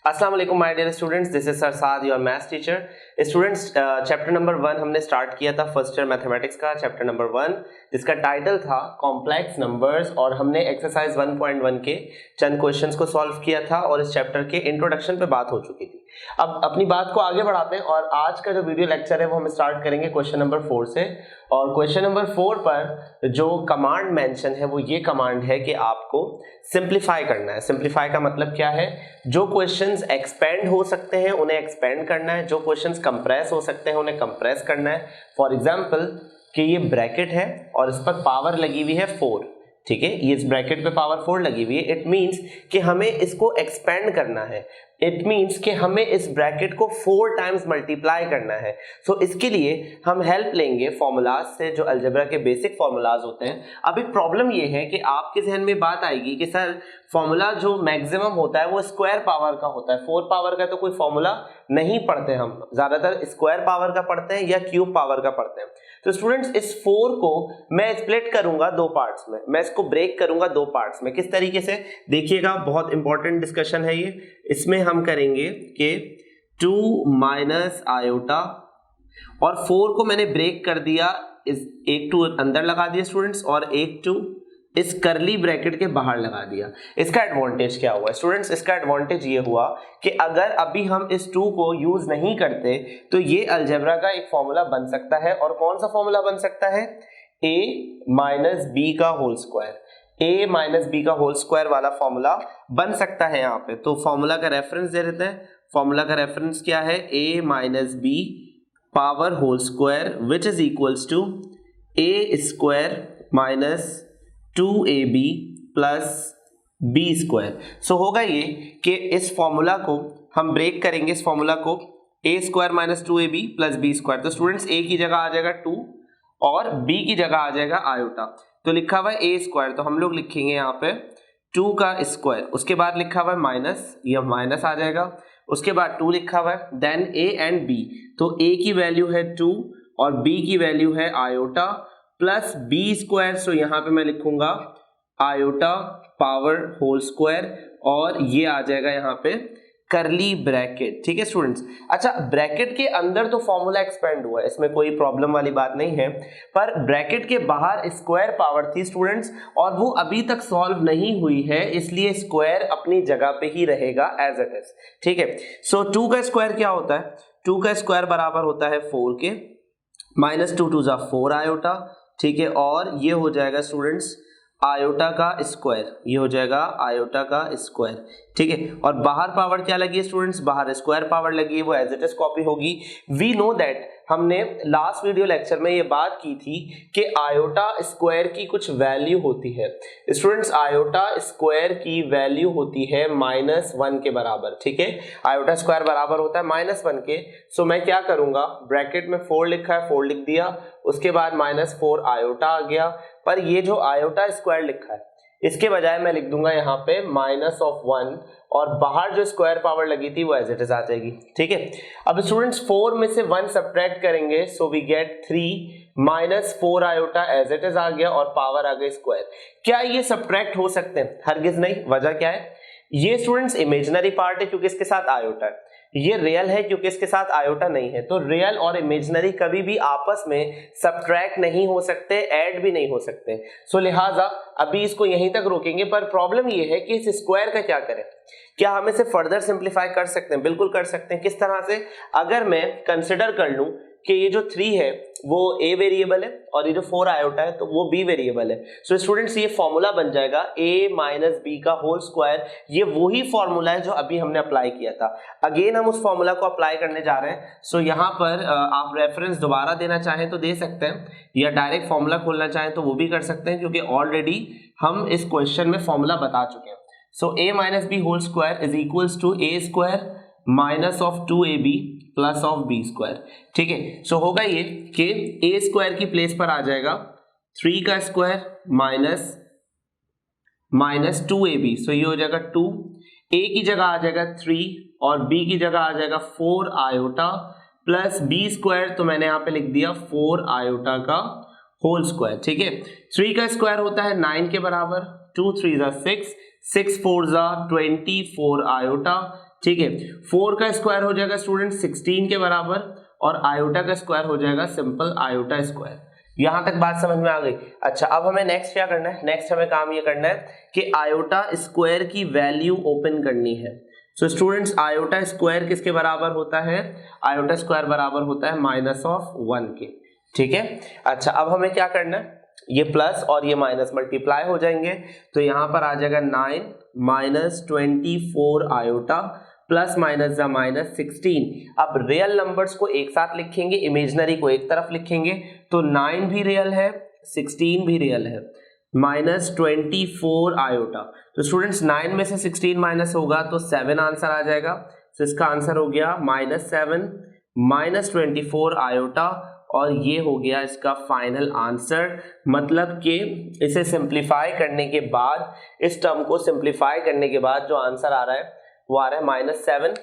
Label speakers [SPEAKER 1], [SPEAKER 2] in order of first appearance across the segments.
[SPEAKER 1] अस्सलाम वालेकुम my dear students, this is Sarsad your maths teacher. Students, chapter number 1 हमने start किया था फर्स्ट ईयर मैथमेटिक्स का, चैप्टर नंबर 1 जिसका टाइटल था कॉम्प्लेक्स नंबर्स, और हमने एक्सरसाइज 1.1 के चंद क्वेश्चंस को सॉल्व किया था और इस चैप्टर के इंट्रोडक्शन पे बात हो चुकी थी। अब अपनी बात को आगे बढ़ाते हैं और आज का जो वीडियो लेक्चर है वो हम स्टार्ट करेंगे क्वेश्चन नंबर 4 से। और क्वेश्चन नंबर 4 पर जो कमांड मेंशन है वो ये कमांड है कि आपको सिंप्लीफाई करना है। सिंप्लीफाई का मतलब क्या है? जो क्वेश्चंस एक्सपेंड हो सकते हैं उन्हें एक्सपेंड करना है, जो क्वेश्चंस कंप्रेस हो सकते हैं उन्हें कंप्रेस करना है। फॉर एग्जांपल कि ये ब्रैकेट है और इस पर पावर लगी हुई है 4, ठीक है, ये इस ब्रैकेट पे पावर 4 लगी हुई है। इट मींस कि हमें इसको एक्सपेंड करना है, इट मींस कि हमें इस ब्रैकेट को 4 टाइम्स मल्टीप्लाई करना है। सो इसके लिए हम हेल्प लेंगे फॉर्मूलाज से, जो अलजेब्रा के बेसिक फॉर्मूलाज होते हैं। अब एक प्रॉब्लम ये है कि आपके जहन में बात आएगी कि सर फॉर्मूला जो मैक्सिमम होता है वो स्क्वायर पावर का होता है, 4 पावर का तो कोई फॉर्मूला नहीं पढ़ते, हम ज्यादातर स्क्वायर पावर का पढ़ते हैं या क्यूब पावर का पढ़ते हैं। तो स्टूडेंट्स, इस 4 को मैं स्प्लिट करूंगा 2 पार्ट्स में, मैं इसको ब्रेक करूंगा 2 पार्ट्स में। किस तरीके से देखिएगा, बहुत इंपॉर्टेंट डिस्कशन है ये। इसमें हम करेंगे कि 2 माइनस आयोटा, और 4 को मैंने ब्रेक कर दिया, इस एक 2 अंदर लगा दिया स्टूडेंट्स और एक 2 इस करली ब्रैकेट के बाहर लगा दिया। इसका एडवांटेज क्या हुआ स्टूडेंट्स? इसका एडवांटेज ये हुआ कि अगर अभी हम इस 2 को यूज नहीं करते तो ये अलजेब्रा का एक फॉर्मूला बन सकता है। और कौन सा फॉर्मूला बन सकता है? a माइनस बी का whole square, a minus B का होल स्क्वायर वाला फॉर्मूला बन सकता है यहाँ पे। तो फॉर्मूला का रेफरेंस दे देते हैं। फॉर्मूला का रेफरेंस क्या है? a minus B power whole square which is equals to a square minus 2ab plus B square. So होगा ये कि इस फॉर्मूला को हम ब्रेक करेंगे, इस फॉर्मूला को a square minus 2ab plus B square. तो स्टूडेंट्स, a की जगह आ जाएगा 2 और b की जगह आ जाएगा आयोटा। तो लिखा हुआ है a स्क्वायर, तो हम लोग लिखेंगे यहाँ पे 2 का स्क्वायर, उसके बाद लिखा हुआ है माइनस, ये माइनस आ जाएगा, उसके बाद 2 लिखा हुआ है, देन a एंड b। तो a की वैल्यू है 2 और b की वैल्यू है आयोटा प्लस बी स्क्वायर। सो यहाँ पे मैं लिखूंगा आयोटा पावर होल स्क्वायर और ये आ जाएगा यहाँ पे करली ब्रैकेट। ठीक है स्टूडेंट्स। अच्छा, ब्रैकेट के अंदर तो फॉर्मूला एक्सपेंड हुआ है, इसमें कोई प्रॉब्लम वाली बात नहीं है, पर ब्रैकेट के बाहर स्क्वायर पावर थी स्टूडेंट्स और वो अभी तक सॉल्व नहीं हुई है, इसलिए स्क्वायर अपनी जगह पे ही रहेगा एज इट इज। ठीक है। सो 2 का स्क्वायर क्या होता है? 2 का स्क्वायर बराबर होता है 4 के, माइनस 2 2 जा 4 आयोटा, ठीक है, और ये हो जाएगा स्टूडेंट्स आयोटा का स्क्वायर, ये हो जाएगा आयोटा का स्क्वायर। ठीक है, और बाहर पावर क्या लगी है स्टूडेंट्स? बाहर स्क्वायर पावर लगी है, वो एज इट इज कॉपी होगी। वी नो दैट, हमने लास्ट वीडियो लेक्चर में ये बात की थी कि आयोटा स्क्वायर की कुछ वैल्यू होती है स्टूडेंट्स। आयोटा स्क्वायर की वैल्यू होती है -1 के बराबर। ठीक है, आयोटा स्क्वायर बराबर होता है -1 के। सो मैं क्या करूंगा, ब्रैकेट में 4 लिखा है, 4 लिख दिया, उसके बाद -4 आयोटा आ गया, पर ये जो आयोटा स्क्वायर लिखा है इसके बजाय मैं लिख दूंगा यहाँ पे -1 और बाहर जो स्क्वायर पावर लगी थी वो एज इट इज आ जाएगी। ठीक है, अब स्टूडेंट्स 4 में से 1 सब्ट्रैक्ट करेंगे, so we get 3 -4 iota as it is आ गया और पावर आ गई स्क्वायर। क्या ये सब्ट्रैक्ट हो सकते हैं? हरगिज नहीं। वजह क्या है? ये स्टूडेंट्स इमेजिनरी पार्ट है क्योंकि इसके साथ आयोटा है, ये रियल है क्योंकि इसके साथ आयोटा नहीं है। तो रियल और इमेजिनरी कभी भी आपस में सब्ट्रैक्ट नहीं हो सकते, ऐड भी नहीं हो सकते। सो लिहाजा अभी इसको यहीं तक रोकेंगे। पर प्रॉब्लम ये है कि इस स्क्वायर का क्या करें? क्या हम इसे फर्दर सिंप्लीफाई कर सकते हैं? बिल्कुल कर सकते हैं। किस तरह से? अगर मैं कंसिडर कर लूं कि ये जो 3 है वो a वेरिएबल है और ये जो 4 आयोटा है तो वो b वेरिएबल है। सो स्टूडेंट्स, ये फॉर्मूला बन जाएगा a माइनस बी का होल स्क्वायर। ये वही फॉर्मूला है जो अभी हमने अप्लाई किया था। अगेन हम उस फॉर्मूला को अप्लाई करने जा रहे हैं। सो यहाँ पर आप रेफरेंस दोबारा देना चाहें तो दे सकते हैं, या डायरेक्ट फॉर्मूला खोलना चाहें तो वो भी कर सकते हैं, क्योंकि ऑलरेडी हम इस क्वेश्चन में फॉर्मूला बता चुके हैं। So a minus B whole square is equals to a square minus of 2ab plus of B square. ठीक है, सो होगा ये कि a स्क्वायर की प्लेस पर आ जाएगा 3 का स्क्वायर माइनस 2ab। सो ये हो जाएगा 2, a की जगह आ जाएगा 3 और b की जगह आ जाएगा 4 आयोटा प्लस बी स्क्वायर, तो मैंने यहाँ पे लिख दिया 4 आयोटा का होल स्क्वायर। ठीक है, 3 का स्क्वायर होता है 9 के बराबर, 2 3 6, 6 4 24 आयोटा, ठीक है। 4 का स्क्वायर हो जाएगा स्टूडेंट 16 के बराबर और आयोटा का स्क्वायर हो जाएगा सिंपल आयोटा स्क्वायर। यहां तक बात समझ में आ गई। अच्छा, अब हमें नेक्स्ट क्या करना है, नेक्स्ट हमें काम ये करना है कि आयोटा स्क्वायर की वैल्यू ओपन करनी है। सो स्टूडेंट्स आयोटा स्क्वायर किसके बराबर होता है, आयोटा स्क्वायर बराबर होता है -1 के, ठीक है। अच्छा, अब हमें क्या करना है, ये प्लस और ये माइनस मल्टीप्लाई हो जाएंगे तो यहाँ पर आ जाएगा 9 -24 आयोटा प्लस माइनस माइनस 16। अब रियल नंबर्स को एक साथ लिखेंगे, इमेजिनरी को एक तरफ लिखेंगे, तो 9 भी रियल है 16 भी रियल है, -24 आयोटा। तो स्टूडेंट्स 9 में से 16 माइनस होगा तो 7 आंसर आ जाएगा। तो इसका आंसर हो गया -7 -24 आयोटा और ये हो गया इसका फाइनल आंसर। मतलब कि इसे सिंप्लीफाई करने के बाद, इस टर्म को सिंप्लीफाई करने के बाद जो आंसर आ रहा है वो आ रहा है -7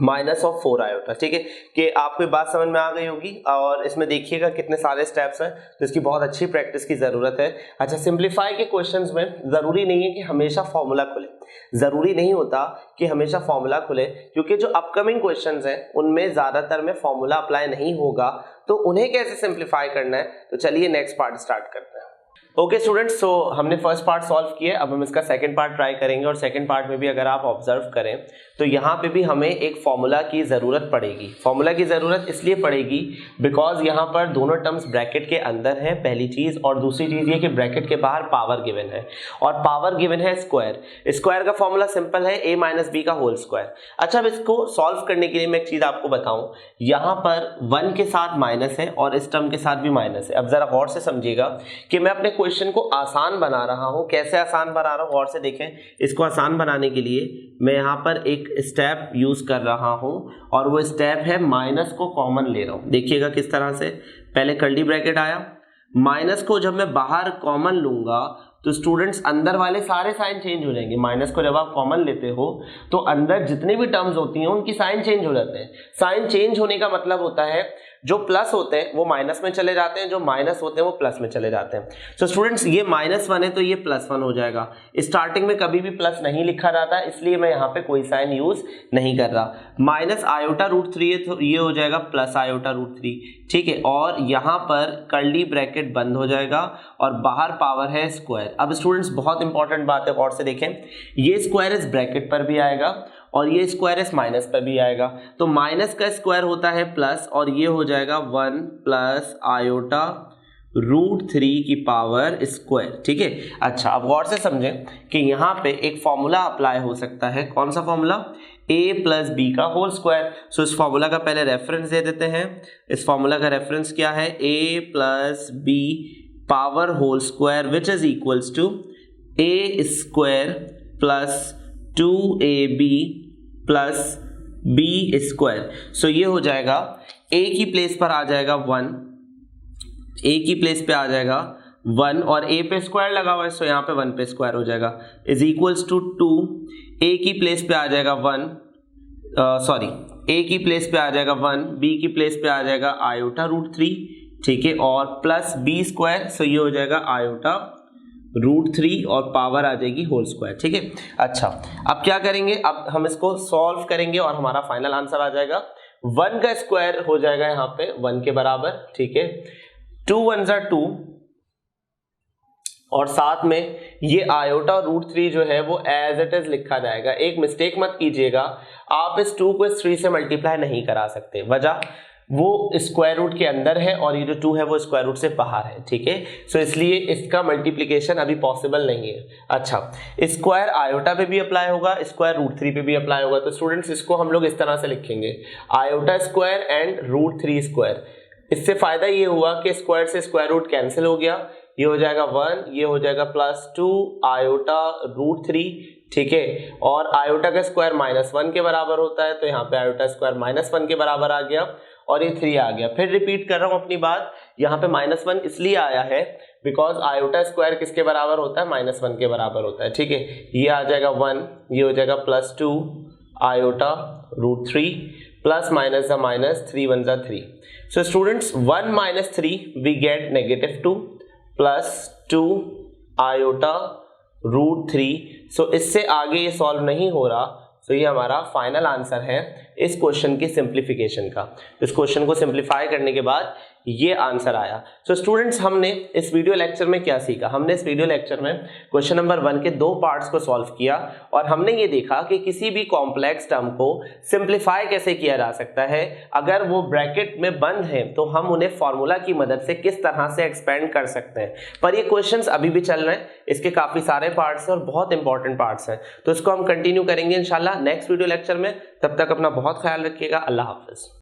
[SPEAKER 1] -4 आयोटा, ठीक है। कि आपको बात समझ में आ गई होगी और इसमें देखिएगा कितने सारे स्टेप्स हैं, तो इसकी बहुत अच्छी प्रैक्टिस की जरूरत है। अच्छा, सिंप्लीफाई के क्वेश्चंस में जरूरी नहीं है कि हमेशा फॉर्मूला खुले, जरूरी नहीं होता कि हमेशा फॉर्मूला खुले, क्योंकि जो अपकमिंग क्वेश्चंस हैं उनमें ज्यादातर में फॉर्मूला अप्लाई नहीं होगा, तो उन्हें कैसे सिंप्लीफाई करना है, तो चलिए नेक्स्ट पार्ट स्टार्ट करते हैं। ओके स्टूडेंट्स, सो हमने फर्स्ट पार्ट सॉल्व किया, अब हम इसका सेकंड पार्ट ट्राई करेंगे। और सेकंड पार्ट में भी अगर आप ऑब्जर्व करें तो यहाँ पे भी हमें एक फॉर्मूला की ज़रूरत पड़ेगी। फॉर्मूला की ज़रूरत इसलिए पड़ेगी बिकॉज यहाँ पर दोनों टर्म्स ब्रैकेट के अंदर है, पहली चीज़, और दूसरी चीज़ ये कि ब्रैकेट के बाहर पावर गिवन है और पावर गिवन है स्क्वायर। स्क्वायर का फॉर्मूला सिंपल है a - b का होल स्क्वायर। अच्छा, अब इसको सॉल्व करने के लिए मैं एक चीज़ आपको बताऊँ, यहाँ पर 1 के साथ माइनस है और इस टर्म के साथ भी माइनस है। अब ज़रा गौर से समझिएगा कि मैं अपने क्वेश्चन को आसान बना रहा हूं। कैसे आसान बना रहा हूं, गौर से देखें। इसको आसान बनाने के लिए मैं यहां पर एक स्टेप यूज कर रहा हूं और वो स्टेप है माइनस को कॉमन ले रहा हूं। देखिएगा किस तरह से, पहले कर्ली ब्रैकेट आया, माइनस को जब मैं बाहर कॉमन लूंगा तो स्टूडेंट्स अंदर वाले सारे साइन चेंज हो जाएंगे। माइनस को जब आप कॉमन लेते हो तो अंदर जितनी भी टर्म्स होती हैं उनकी साइन चेंज हो जाते हैं। साइन चेंज होने का मतलब होता है जो प्लस होते हैं वो माइनस में चले जाते हैं, जो माइनस होते हैं वो प्लस में चले जाते हैं। सो स्टूडेंट्स ये -1 है तो ये +1 हो जाएगा। स्टार्टिंग में कभी भी प्लस नहीं लिखा जाता, इसलिए मैं यहाँ पे कोई साइन यूज नहीं कर रहा। माइनस आयोटा √3 है तो ये हो जाएगा प्लस आयोटा √3, ठीक है। और यहाँ पर कर्ली ब्रैकेट बंद हो जाएगा और बाहर पावर है स्क्वायर। अब स्टूडेंट्स बहुत इंपॉर्टेंट बात है, और से देखें, ये स्क्वायर इस ब्रैकेट पर भी आएगा और ये स्क्वायर इस माइनस पर भी आएगा। तो माइनस का स्क्वायर होता है प्लस और ये हो जाएगा 1 प्लस आयोटा √3 की पावर स्क्वायर, ठीक है। अच्छा, अब गौर से समझें कि यहाँ पे एक फॉर्मूला अप्लाई हो सकता है। कौन सा फॉर्मूला, a + b का होल स्क्वायर। सो इस फॉर्मूला का पहले रेफरेंस दे देते हैं। इस फॉर्मूला का रेफरेंस क्या है, a + b power whole square which is equals to a square plus 2ab plus b square. So ये हो जाएगा a की प्लेस पर आ जाएगा 1, a की प्लेस पे आ जाएगा 1 और a पे स्क्वायर लगा हुआ है, सो यहाँ पे 1 पे स्क्वायर हो जाएगा, इज इक्वल्स टू 2। a की प्लेस पे आ जाएगा 1, a की प्लेस पे आ जाएगा 1, b की प्लेस पे आ जाएगा आयोटा √3, ठीक है, और प्लस b स्क्वायर। सो ये हो जाएगा आयोटा √3 और पावर आ जाएगी होल स्क्वायर, ठीक है। अच्छा, अब क्या करेंगे, अब हम इसको सॉल्व करेंगे और हमारा फाइनल आंसर आ जाएगा 1 का स्क्वायर हो जाएगा यहाँ पे 1 के बराबर, ठीक है। 2 1 = 2 और साथ में ये आयोटा √3 जो है वो एज इट इज लिखा जाएगा। एक मिस्टेक मत कीजिएगा, आप इस 2 को इस 3 से मल्टीप्लाई नहीं करा सकते, वजह वो स्क्वायर रूट के अंदर है और ये जो 2 है वो स्क्वायर रूट से बाहर है, ठीक है। सो इसलिए इसका मल्टीप्लिकेशन अभी पॉसिबल नहीं है। अच्छा, स्क्वायर आयोटा पे भी अप्लाई होगा, स्क्वायर √3 पे भी अप्लाई होगा। तो स्टूडेंट्स इसको हम लोग इस तरह से लिखेंगे, आयोटा स्क्वायर एंड √3 स्क्वायर। इससे फायदा ये हुआ कि स्क्वायर से स्क्वायर रूट कैंसिल हो गया, ये हो जाएगा 1, ये हो जाएगा +2 आयोटा √3, ठीक है। और आयोटा का स्क्वायर -1 के बराबर होता है, तो यहाँ पे आयोटा स्क्वायर -1 के बराबर आ गया और ये 3 आ गया। फिर रिपीट कर रहा हूँ अपनी बात, यहाँ पे -1 इसलिए आया है बिकॉज आयोटा स्क्वायर किसके बराबर होता है, -1 के बराबर होता है, ठीक है। ये आ जाएगा 1, ये हो जाएगा +2 iota √3 plus minus the minus 3 1 = 3। So students 1 - 3 we get -2 +2 iota √3। So इससे आगे ये सॉल्व नहीं हो रहा, तो ये हमारा फाइनल आंसर है इस क्वेश्चन की सिंप्लीफिकेशन का। इस क्वेश्चन को सिंप्लीफाई करने के बाद ये आंसर आया। सो स्टूडेंट्स, हमने इस वीडियो लेक्चर में क्या सीखा? हमने इस वीडियो लेक्चर में क्वेश्चन नंबर 1 के 2 पार्ट्स को सॉल्व किया और हमने ये देखा कि किसी भी कॉम्प्लेक्स टर्म को सिंप्लीफाई कैसे किया जा सकता है। अगर वो ब्रैकेट में बंद है तो हम उन्हें फॉर्मूला की मदद से किस तरह से एक्सपेंड कर सकते हैं। पर ये क्वेश्चंस अभी भी चल रहे हैं, इसके काफी सारे पार्ट्स हैं और बहुत इंपॉर्टेंट पार्ट्स हैं, तो इसको हम कंटिन्यू करेंगे इंशाल्लाह नेक्स्ट वीडियो लेक्चर में। तब तक अपना बहुत ख्याल रखिएगा। अल्लाह हाफिज।